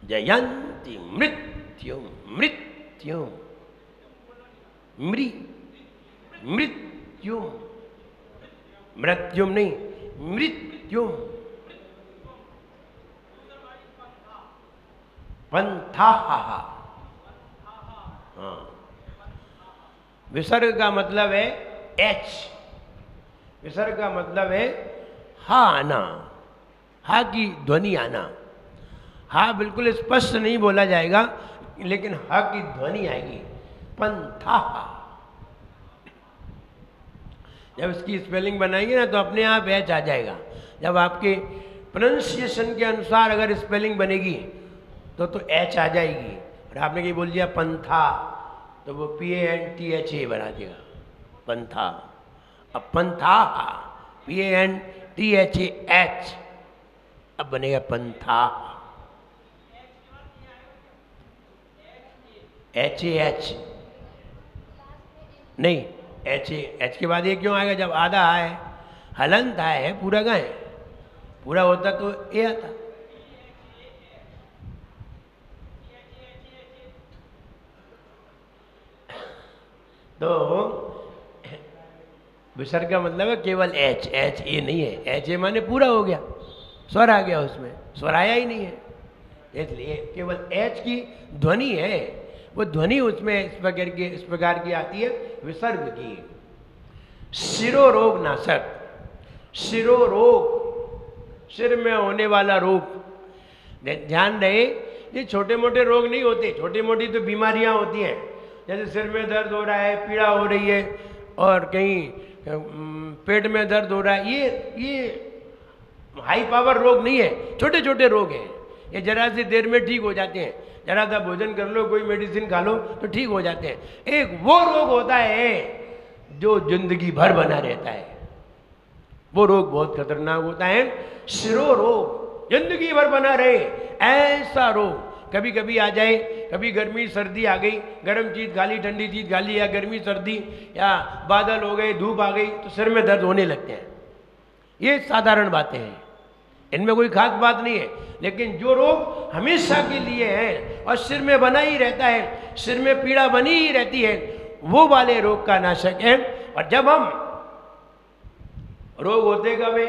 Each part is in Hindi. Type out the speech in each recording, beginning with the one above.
जयंती मृत्यु मृत्यु मृत्यु मृत्युम नहीं मृत्युम पंथा। हाँ, विसर्ग का मतलब है एच, विसर्ग का मतलब है हा आना, हा की ध्वनि आना। हा बिल्कुल स्पष्ट नहीं बोला जाएगा लेकिन हा की ध्वनि आएगी। पंथा, जब इसकी स्पेलिंग बनाएंगे ना तो अपने आप एच आ जाएगा। जब आपके प्रोनाउंसिएशन के अनुसार अगर स्पेलिंग बनेगी तो एच आ जाएगी। और आपने कहीं बोल दिया पंथा तो वो PANTHA बना देगा पंथा। अब पंथा PANTHAH अब बनेगा पंथा। HAH नहीं, H के बाद ये क्यों आएगा? जब आधा है हलंत है, पूरा का है, पूरा होता तो ए आता। तो विसर्ग का मतलब है केवल एच, एच ए नहीं है। एच ए माने पूरा हो गया, स्वर आ गया उसमें, स्वर आया ही नहीं है, इसलिए केवल एच की ध्वनि है। वो ध्वनि उसमें इस प्रकार की आती है विसर्ग की। शिरोरोग नाशक, शिरोरोग सिर में होने वाला रोग। ध्यान रहे, ये छोटे मोटे रोग नहीं होते, छोटी मोटी तो बीमारियां होती हैं। जैसे सिर में दर्द हो रहा है, पीड़ा हो रही है, और कहीं पेट में दर्द हो रहा है, ये हाई पावर रोग नहीं है, छोटे छोटे रोग हैं। ये जरा सी देर में ठीक हो जाते हैं, जरा सा भोजन कर लो, कोई मेडिसिन खा लो तो ठीक हो जाते हैं। एक वो रोग होता है जो जिंदगी भर बना रहता है, वो रोग बहुत खतरनाक होता है। शिरोरोग जिंदगी भर बना रहे ऐसा रोग कभी कभी आ जाए, कभी गर्मी सर्दी आ गई, गर्म चीज खा ली, ठंडी चीज खा ली, या गर्मी सर्दी या बादल हो गए, धूप आ गई तो सिर में दर्द होने लगते हैं। ये साधारण बातें हैं, इनमें कोई खास बात नहीं है। लेकिन जो रोग हमेशा के लिए है और सिर में बना ही रहता है, सिर में पीड़ा बनी ही रहती है, वो वाले रोग का नाशक है। और जब हम रोग होते कब है?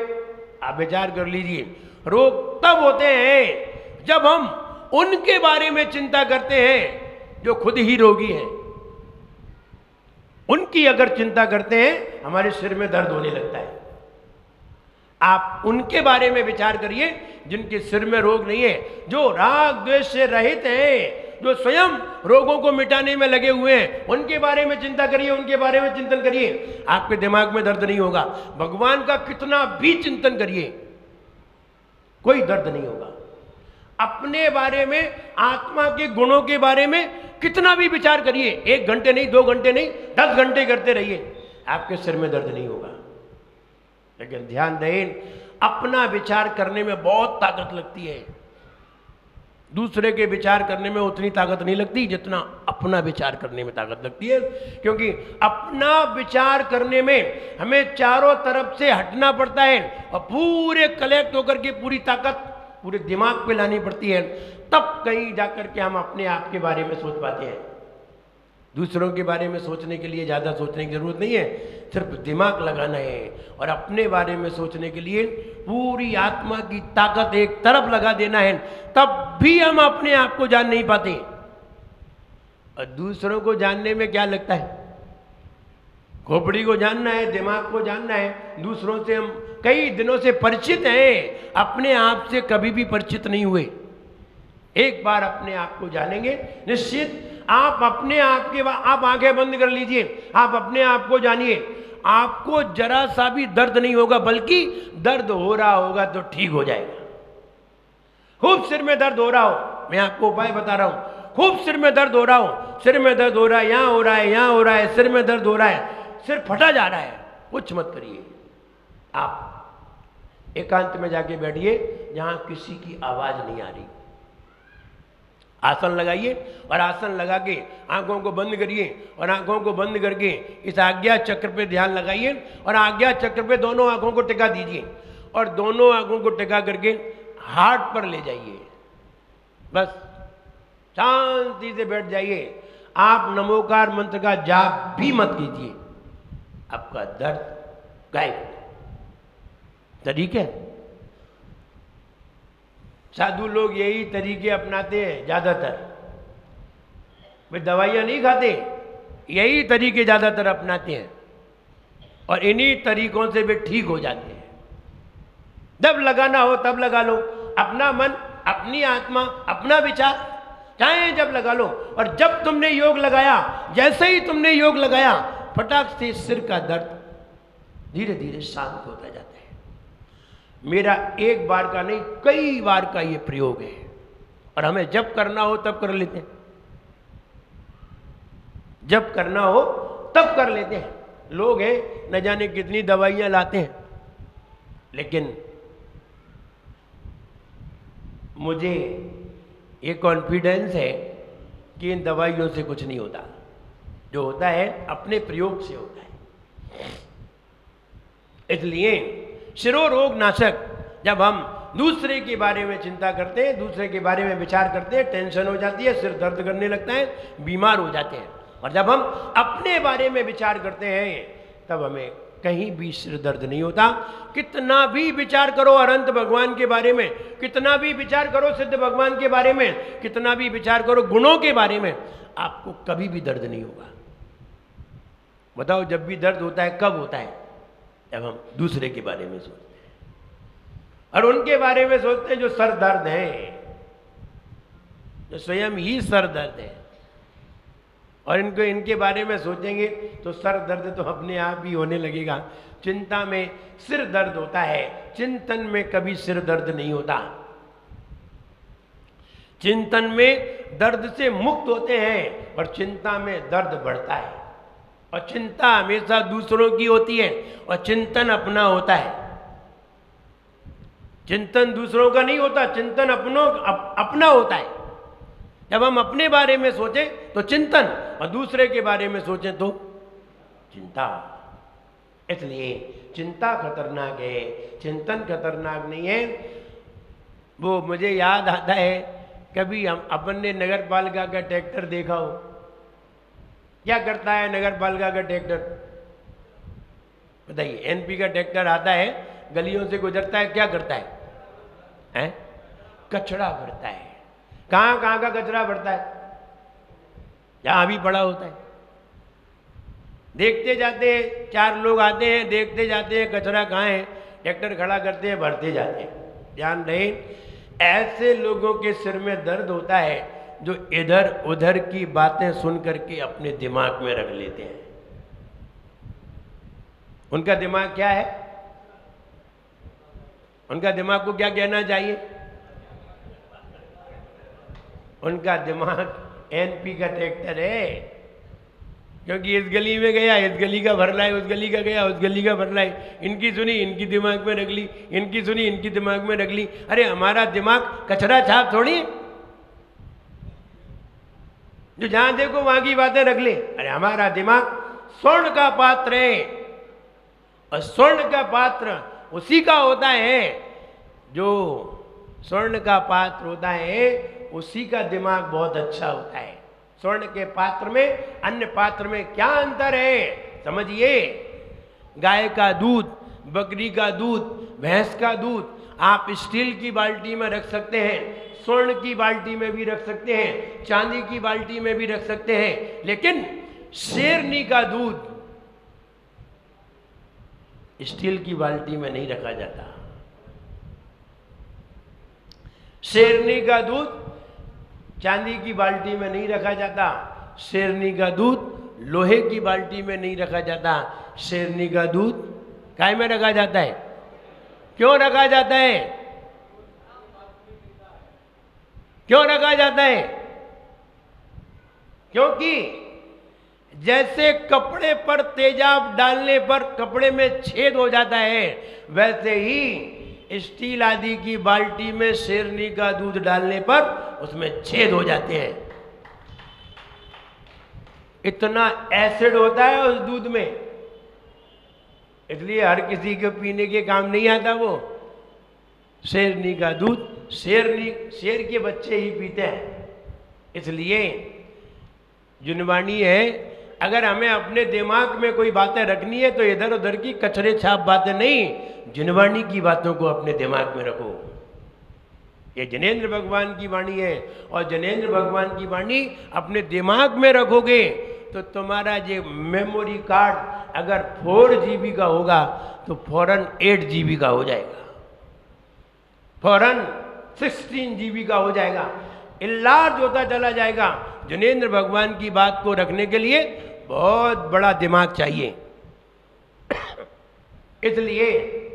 आप विचार कर लीजिए, रोग तब होते हैं जब हम उनके बारे में चिंता करते हैं जो खुद ही रोगी हैं। उनकी अगर चिंता करते हैं हमारे सिर में दर्द होने लगता है। आप उनके बारे में विचार करिए जिनके सिर में रोग नहीं है, जो राग द्वेष से रहित हैं, जो स्वयं रोगों को मिटाने में लगे हुए हैं। उनके बारे में चिंता करिए, उनके बारे में चिंतन करिए, आपके दिमाग में दर्द नहीं होगा। भगवान का कितना भी चिंतन करिए, कोई दर्द नहीं होगा। अपने बारे में, आत्मा के गुणों के बारे में कितना भी विचार करिए, 1 घंटे नहीं, 2 घंटे नहीं, 10 घंटे करते रहिए, आपके सिर में दर्द नहीं होगा। लेकिन ध्यान दें, अपना विचार करने में बहुत ताकत लगती है, दूसरे के विचार करने में उतनी ताकत नहीं लगती जितना अपना विचार करने में ताकत लगती है। क्योंकि अपना विचार करने में हमें चारों तरफ से हटना पड़ता है और पूरे कलेक्ट होकर के पूरी ताकत पूरे दिमाग पे लानी पड़ती है, तब कहीं जाकर के हम अपने आप के बारे में सोच पाते हैं। दूसरों के बारे में सोचने के लिए ज़्यादा सोचने की जरूरत नहीं है, सिर्फ दिमाग लगाना है और अपने बारे में सोचने के लिए पूरी आत्मा की ताकत एक तरफ लगा देना है, तब भी हम अपने आप को जान नहीं पाते। और दूसरों को जानने में क्या लगता है? खोपड़ी को जानना है, दिमाग को जानना है। दूसरों से हम कई दिनों से परिचित हैं, अपने आप से कभी भी परिचित नहीं हुए। एक बार अपने आप को जानेंगे, निश्चित आप अपने आप के आप आंखें बंद कर लीजिए, आप अपने आप को जानिए, आपको जरा सा भी दर्द नहीं होगा, बल्कि दर्द हो रहा होगा तो ठीक हो जाएगा। खूब सिर में दर्द हो रहा हो, मैं आपको उपाय बता रहा हूं, खूब सिर में दर्द हो रहा हो, सिर में दर्द हो रहा है, यहां हो रहा है, यहां हो रहा है, सिर में दर्द हो रहा है, सिर फटा जा रहा है, कुछ मत करिए। आप एकांत में जाके बैठिए जहां किसी की आवाज नहीं आ रही, आसन लगाइए और आसन लगा के आंखों को बंद करिए और आंखों को बंद करके इस आज्ञा चक्र पे ध्यान लगाइए और आज्ञा चक्र पे दोनों आंखों को टिका दीजिए और दोनों आंखों को टिका करके हार्ट पर ले जाइए। बस शांति से बैठ जाइए। आप नमोकार मंत्र का जाप भी मत कीजिए, आपका दर्द गायब। तरीके साधु लोग यही तरीके अपनाते हैं ज्यादातर, वे दवाइयां नहीं खाते, यही तरीके ज्यादातर अपनाते हैं और इन्हीं तरीकों से वे ठीक हो जाते हैं। जब लगाना हो तब लगा लो, अपना मन, अपनी आत्मा, अपना विचार, चाहे जब लगा लो। और जब तुमने योग लगाया, जैसे ही तुमने योग लगाया, फटाक से सिर का दर्द धीरे धीरे शांत होता जाता है। मेरा एक बार का नहीं, कई बार का ये प्रयोग है और हमें जब करना हो तब कर लेते हैं, जब करना हो तब कर लेते हैं। लोग हैं न जाने कितनी दवाइयां लाते हैं, लेकिन मुझे ये कॉन्फिडेंस है कि इन दवाइयों से कुछ नहीं होता। जो होता है अपने प्रयोग से होता है। इसलिए शिरोरोग नाशक, जब हम दूसरे के बारे में चिंता करते हैं, दूसरे के बारे में विचार करते हैं, टेंशन हो जाती है, सिर दर्द करने लगता है, बीमार हो जाते हैं। और जब हम अपने बारे में विचार करते हैं, तब हमें कहीं भी सिर दर्द नहीं होता। कितना भी विचार करो अनंत भगवान के बारे में, कितना भी विचार करो सिद्ध भगवान के बारे में, कितना भी विचार करो गुणों के बारे में, आपको कभी भी दर्द नहीं होगा। बताओ, जब भी दर्द होता है कब होता है? जब हम दूसरे के बारे में सोचते हैं और उनके बारे में सोचते हैं जो सर दर्द है, जो स्वयं ही सर दर्द है, और इनको इनके बारे में सोचेंगे तो सर दर्द तो अपने आप ही होने लगेगा। चिंता में सिर दर्द होता है, चिंतन में कभी सिर दर्द नहीं होता। चिंतन में दर्द से मुक्त होते हैं और चिंता में दर्द बढ़ता है। और चिंता हमेशा दूसरों की होती है और चिंतन अपना होता है। चिंतन दूसरों का नहीं होता, चिंतन अपना होता है। जब हम अपने बारे में सोचें तो चिंतन, और दूसरे के बारे में सोचें तो चिंता। इसलिए चिंता खतरनाक है, चिंतन खतरनाक नहीं है। वो मुझे याद आता है, कभी हम अपन ने नगर पालिका का ट्रैक्टर देखा हो। क्या करता है नगर पालिका का ट्रैक्टर? बताइए, एनपी का ट्रैक्टर आता है, गलियों से गुजरता है, क्या करता है? कचरा भरता है। कहाँ कहाँ का कचरा भरता है? जहाँ भी पड़ा होता है। देखते जाते हैं, 4 लोग आते हैं, देखते जाते हैं कचरा कहाँ है, ट्रैक्टर खड़ा करते हैं, भरते जाते हैं। ध्यान रहे, ऐसे लोगों के सिर में दर्द होता है जो इधर उधर की बातें सुन करके अपने दिमाग में रख लेते हैं। उनका दिमाग क्या है? उनका दिमाग को क्या कहना चाहिए? उनका दिमाग एनपी का ट्रैक्टर है। क्योंकि इस गली में गया, इस गली का भर लाए, उस गली का गया, उस गली का भर लाए, इनकी सुनी, इनकी दिमाग में रख ली, इनकी सुनी, इनकी दिमाग में रख ली। अरे हमारा दिमाग कचरा छाप थोड़ी, जो जहां देखो वहां की बातें रख ले। अरे हमारा दिमाग स्वर्ण का पात्र है, और स्वर्ण का पात्र उसी का होता है जो स्वर्ण का पात्र होता है, उसी का दिमाग बहुत अच्छा होता है। स्वर्ण के पात्र में अन्य पात्र में क्या अंतर है समझिए। गाय का दूध, बकरी का दूध, भैंस का दूध आप स्टील की बाल्टी में रख सकते हैं, स्वर्ण की बाल्टी में भी रख सकते हैं, चांदी की बाल्टी में भी रख सकते हैं, लेकिन शेरनी का दूध स्टील की बाल्टी में नहीं रखा जाता। शेरनी का दूध चांदी की बाल्टी में नहीं रखा जाता, शेरनी का दूध लोहे की बाल्टी में नहीं रखा जाता। शेरनी का दूध काय में रखा जाता है? क्यों रखा जाता है? क्यों रखा जाता है? क्योंकि जैसे कपड़े पर तेजाब डालने पर कपड़े में छेद हो जाता है, वैसे ही स्टील आदि की बाल्टी में शेरनी का दूध डालने पर उसमें छेद हो जाते हैं। इतना एसिड होता है उस दूध में, इसलिए हर किसी को पीने के काम नहीं आता। वो शेरनी का दूध शेर के बच्चे ही पीते हैं। इसलिए जुनवाणी है, अगर हमें अपने दिमाग में कोई बातें रखनी है तो इधर उधर की कचरे छाप बातें नहीं, जुनवाणी की बातों को अपने दिमाग में रखो। ये जनेंद्र भगवान की वाणी है, और जनेंद्र भगवान की वाणी अपने दिमाग में रखोगे तो तुम्हारा ये मेमोरी कार्ड अगर 4 GB का होगा तो फौरन 8 GB का हो जाएगा, फौरन 16 GB का हो जाएगा, इलाज होता चला जाएगा। जनेंद्र भगवान की बात को रखने के लिए बहुत बड़ा दिमाग चाहिए। इसलिए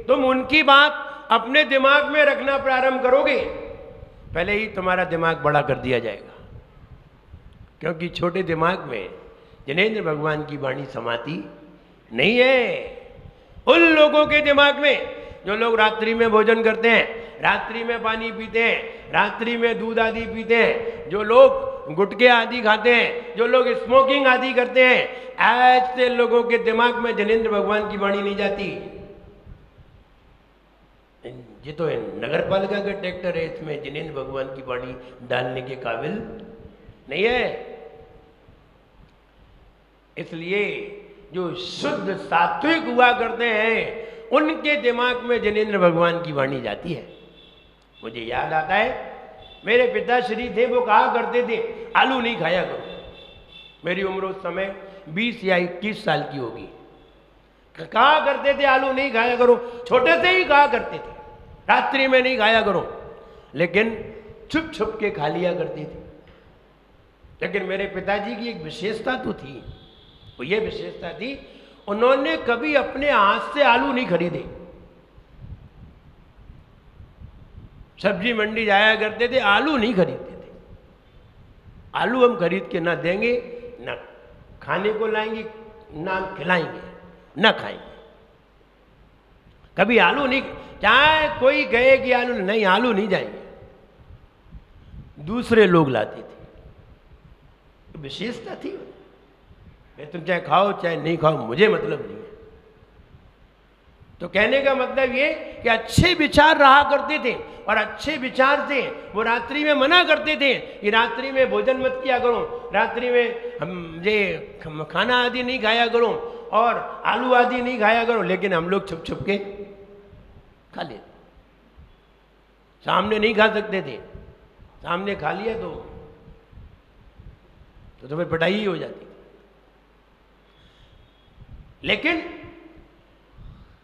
तुम उनकी बात अपने दिमाग में रखना प्रारंभ करोगे, पहले ही तुम्हारा दिमाग बड़ा कर दिया जाएगा, क्योंकि छोटे दिमाग में जनेंद्र भगवान की वाणी समाती नहीं है। उन लोगों के दिमाग में जो लोग रात्रि में भोजन करते हैं, रात्रि में पानी पीते हैं, रात्रि में दूध आदि पीते हैं, जो लोग गुटखे आदि खाते हैं, जो लोग स्मोकिंग आदि करते हैं, ऐसे लोगों के दिमाग में जनेंद्र भगवान की वाणी नहीं जाती। ये तो नगर पालिका का ट्रैक्टर है, इसमें जनेंद्र भगवान की वाणी डालने के काबिल नहीं है। इसलिए जो शुद्ध सात्विक हुआ करते हैं उनके दिमाग में जनेंद्र भगवान की वाणी जाती है। मुझे याद आता है, मेरे पिताश्री थे, वो कहा करते थे आलू नहीं खाया करो। मेरी उम्र उस समय 20 या 21 साल की होगी। कहा करते थे आलू नहीं खाया करो, छोटे से ही कहा करते थे, रात्रि में नहीं खाया करो, लेकिन छुप छुप के खा लिया करते थे। लेकिन मेरे पिताजी की एक विशेषता तो थी, वो ये विशेषता थी, उन्होंने कभी अपने हाथ से आलू नहीं खरीदे। सब्जी मंडी जाया करते थे, आलू नहीं खरीदते थे। आलू हम खरीद के ना देंगे, ना खाने को लाएंगे, ना खिलाएंगे, ना खाएंगे। कभी आलू नहीं, चाहे कोई कहे कि आलू नहीं, आलू नहीं जाएंगे, दूसरे लोग लाते थे। विशेषता थी, तुम चाहे खाओ चाहे नहीं खाओ, मुझे मतलब नहीं है। तो कहने का मतलब ये कि अच्छे विचार रहा करते थे, और अच्छे विचार से वो रात्रि में मना करते थे कि रात्रि में भोजन मत किया करो, रात्रि में हम ये खाना आदि नहीं खाया करो और आलू आदि नहीं खाया करो। लेकिन हम लोग छुप छुप के खा लेते, सामने नहीं खा सकते थे, सामने खा लिया तो फिर पिटाई ही हो जाती। लेकिन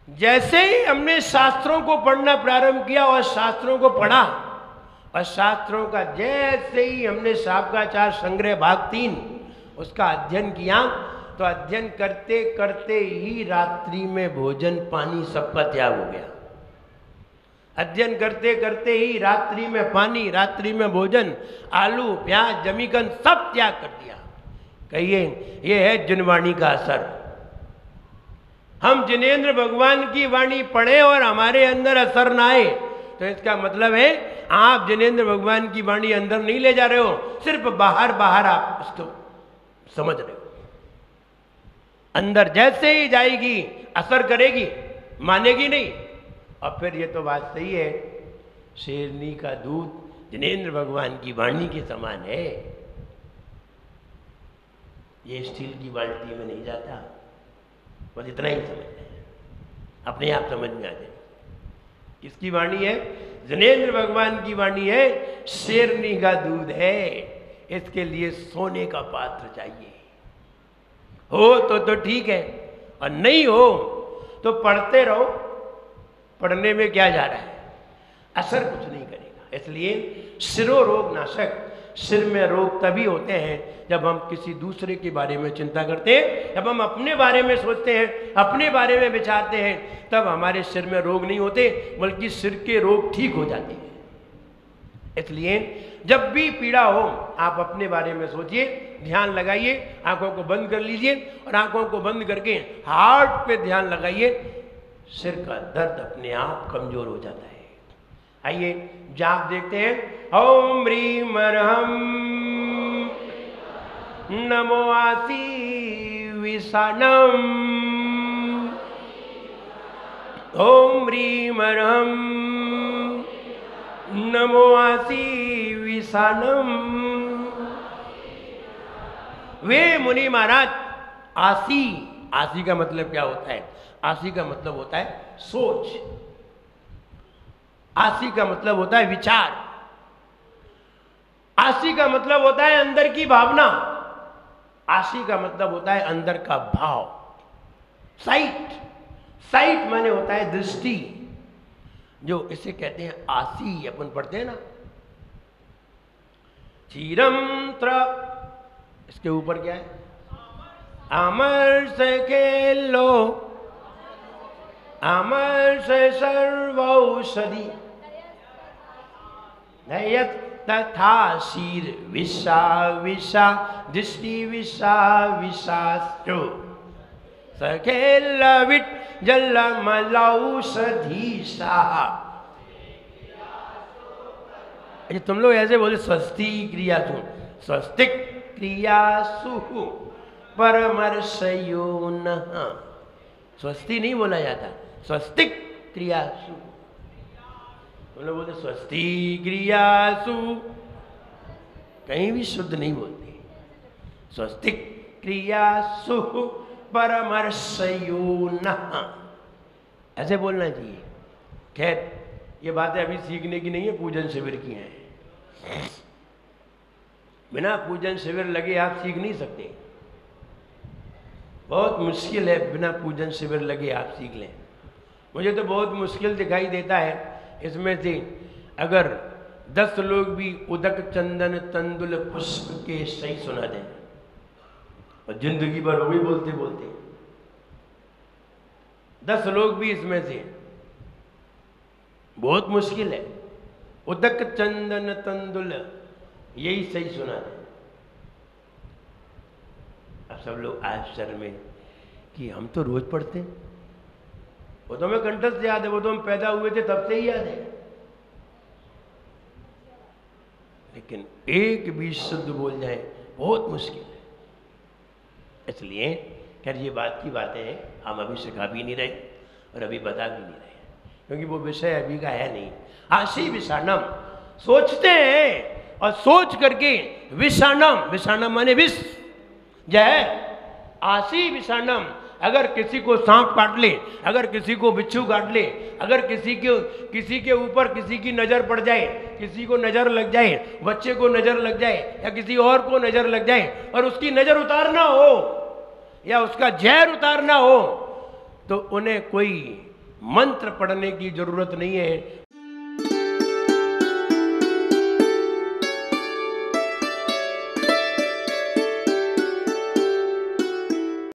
जैसे ही हमने शास्त्रों को पढ़ना प्रारंभ किया और शास्त्रों को पढ़ा, और शास्त्रों का जैसे ही हमने शाब्दाचार संग्रह भाग 3 उसका अध्ययन किया, तो अध्ययन करते करते ही रात्रि में भोजन पानी सबका त्याग हो गया। अध्ययन करते करते ही रात्रि में पानी, रात्रि में भोजन, आलू प्याज जमीकन सब त्याग कर दिया। कहिए ये है जुनवाणी का असर। हम जिनेंद्र भगवान की वाणी पढ़े और हमारे अंदर असर ना आए, तो इसका मतलब है आप जिनेंद्र भगवान की वाणी अंदर नहीं ले जा रहे हो, सिर्फ बाहर बाहर आप उसको समझ रहे हो। अंदर जैसे ही जाएगी असर करेगी, मानेगी नहीं। और फिर ये तो बात सही है, शेरनी का दूध जिनेंद्र भगवान की वाणी के समान है, ये स्टील की बाल्टी में नहीं जाता। बस इतना ही समझना है, अपने आप समझ में आ जाए। किसकी वाणी है? जिनेंद्र भगवान की वाणी है, शेरनी का दूध है। इसके लिए सोने का पात्र चाहिए, हो तो ठीक है, और नहीं हो तो पढ़ते रहो। पढ़ने में क्या जा रहा है, असर कुछ नहीं करेगा। इसलिए सिरो रोग नाशक, सिर में रोग तभी होते हैं जब हम किसी दूसरे के बारे में चिंता करते हैं, जब हम अपने बारे में सोचते हैं, अपने बारे में विचारते हैं, तब हमारे सिर में रोग नहीं होते, बल्कि सिर के रोग ठीक हो जाते हैं। इसलिए जब भी पीड़ा हो आप अपने बारे में सोचिए, ध्यान लगाइए, आंखों को बंद कर लीजिए और आंखों को बंद करके हार्ट पे ध्यान लगाइए, सिर का दर्द अपने आप कमजोर हो जाता है। आइए जाप देखते हैं। ओम ह्रीम अर्हम नमो आसी विषाणम, ओम ह्रीम अर्हम नमो आसी विषाणम। वे मुनि महाराज आसी, आसी का मतलब क्या होता है? आसी का मतलब होता है सोच, आसी का मतलब होता है विचार, आसी का मतलब होता है अंदर की भावना, आसी का मतलब होता है अंदर का भाव। साइट, साइट माने होता है दृष्टि, जो इसे कहते हैं आसी, अपन पढ़ते हैं ना चीरम त्र, इसके ऊपर क्या है? अमर से खेलो, अमर से सर्वौषधि नयत तथा शीर विषा विषा दृष्टि विषा विषास्त्रो सखेल विट जल मलौषधीशा। अच्छा तुम लोग ऐसे बोले स्वस्ति क्रियासु, स्वस्तिक क्रियासु परमर्शयो नः। स्वस्ति नहीं बोला जाता, स्वस्तिक क्रियासु। तुम लोग बोलते स्वस्ति क्रियासु, कहीं भी शुद्ध नहीं बोलते। स्वस्तिक क्रियासु परमर्शयो नः, ऐसे बोलना चाहिए। खैर ये बातें अभी सीखने की नहीं है, पूजन शिविर की हैं। बिना पूजन शिविर लगे आप सीख नहीं सकते, बहुत मुश्किल है बिना पूजन शिविर लगे आप सीख लें। मुझे तो बहुत मुश्किल दिखाई देता है इसमें से अगर 10 लोग भी उदक चंदन तंदुल पुष्प के सही सुना दें, और जिंदगी भर वो भी बोलते बोलते 10 लोग भी इसमें से, बहुत मुश्किल है। उदक चंदन तंदुल यही सही सुना दें। अब सब लोग आश्चर्य में कि हम तो रोज पढ़ते हैं, वो तो हमें कंठस्थ याद है, वो तो हम पैदा हुए थे तब से ही याद है, लेकिन एक भी शुद्ध बोल जाए बहुत मुश्किल है। इसलिए खैर ये बात की बातें हैं, हम अभी सिखा भी नहीं रहे और अभी बता भी नहीं रहे, क्योंकि वो विषय अभी का है नहीं। आशी विषाणम, सोचते हैं और सोच करके विषाणम, विषाणम माने विष, जय आशी विषाणम। अगर किसी को सांप काट ले, अगर किसी को बिच्छू काट ले, अगर किसी के ऊपर किसी की नजर पड़ जाए, किसी को नजर लग जाए, बच्चे को नजर लग जाए या किसी और को नजर लग जाए और उसकी नजर उतारना हो या उसका जहर उतारना हो, तो उन्हें कोई मंत्र पढ़ने की जरूरत नहीं है,